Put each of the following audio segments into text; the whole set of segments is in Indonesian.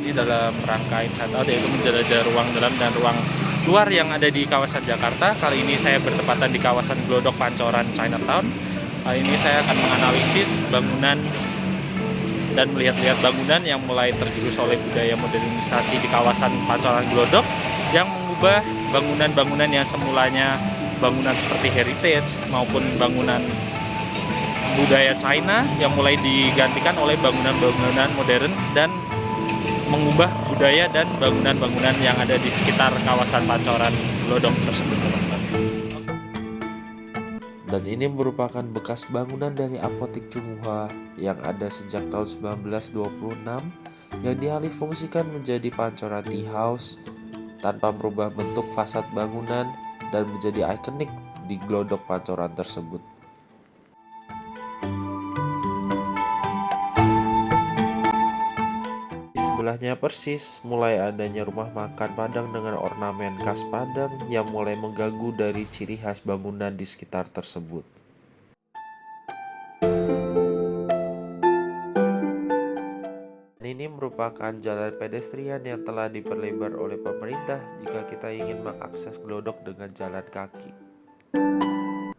ini dalam rangka Inside Out, yaitu menjelajah ruang dalam dan ruang luar yang ada di kawasan Jakarta. Kali ini saya bertepatan di kawasan Glodok Pancoran Chinatown. Kali ini saya akan menganalisis bangunan dan melihat-lihat bangunan yang mulai tergerus oleh budaya modernisasi di kawasan Pancoran Glodok, yang mengubah bangunan-bangunan yang semulanya bangunan seperti heritage maupun bangunan budaya China yang mulai digantikan oleh bangunan-bangunan modern dan mengubah budaya dan bangunan-bangunan yang ada di sekitar kawasan Pancoran Glodok tersebut, teman-teman. Dan ini merupakan bekas bangunan dari Apotik Chunghwa yang ada sejak tahun 1926 yang dialihfungsikan menjadi Pancoran Tea House tanpa merubah bentuk fasad bangunan dan menjadi ikonik di Glodok Pancoran tersebut. Sebelahnya persis mulai adanya rumah makan Padang dengan ornamen khas Padang yang mulai mengganggu dari ciri khas bangunan di sekitar tersebut. Ini merupakan jalan pedestrian yang telah diperlebar oleh pemerintah jika kita ingin mengakses Glodok dengan jalan kaki.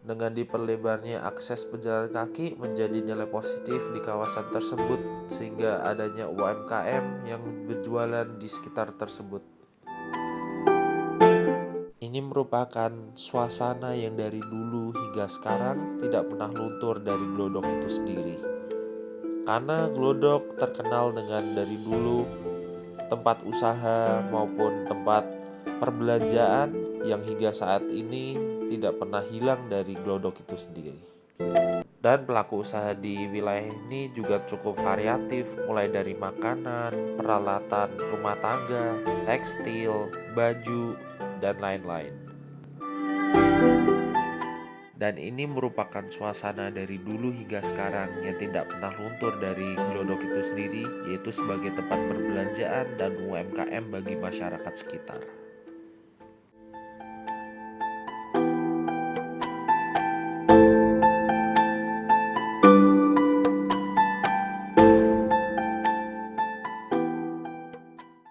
Dengan diperlebarnya akses pejalan kaki menjadi nilai positif di kawasan tersebut, sehingga adanya UMKM yang berjualan di sekitar tersebut. Ini merupakan suasana yang dari dulu hingga sekarang tidak pernah luntur dari Glodok itu sendiri. Karena Glodok terkenal dengan dari dulu tempat usaha maupun tempat perbelanjaan yang hingga saat ini tidak pernah hilang dari Glodok itu sendiri. Dan pelaku usaha di wilayah ini juga cukup variatif, mulai dari makanan, peralatan rumah tangga, tekstil, baju, dan lain-lain. Dan ini merupakan suasana dari dulu hingga sekarang yang tidak pernah luntur dari Glodok itu sendiri, yaitu sebagai tempat perbelanjaan dan UMKM bagi masyarakat sekitar.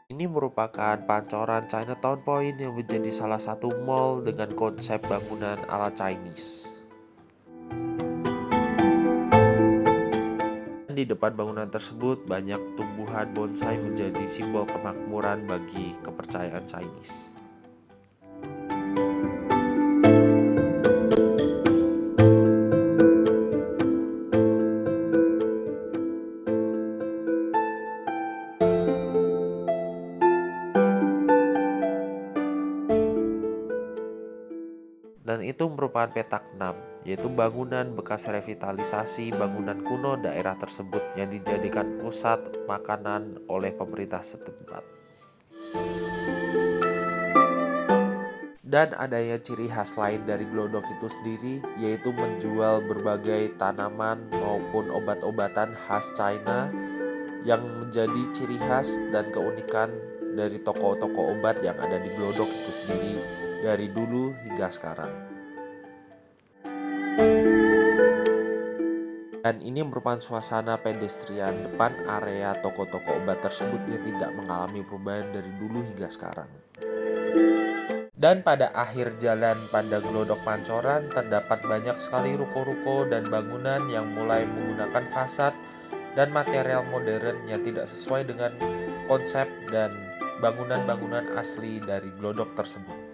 Ini merupakan Pancoran Chinatown Point yang menjadi salah satu mall dengan konsep bangunan ala Chinese. Di depan bangunan tersebut banyak tumbuhan bonsai menjadi simbol kemakmuran bagi kepercayaan Chinese. Dan itu merupakan petak 6, yaitu bangunan bekas revitalisasi bangunan kuno daerah tersebut yang dijadikan pusat makanan oleh pemerintah setempat. Dan adanya ciri khas lain dari Glodok itu sendiri, yaitu menjual berbagai tanaman maupun obat-obatan khas China yang menjadi ciri khas dan keunikan dari toko-toko obat yang ada di Glodok itu sendiri dari dulu hingga sekarang. Dan ini merupakan suasana pedestrian depan area toko-toko obat tersebut yang tidak mengalami perubahan dari dulu hingga sekarang. Dan pada akhir jalan pada Glodok Pancoran terdapat banyak sekali ruko-ruko dan bangunan yang mulai menggunakan fasad dan material modern yang tidak sesuai dengan konsep dan bangunan-bangunan asli dari Glodok tersebut.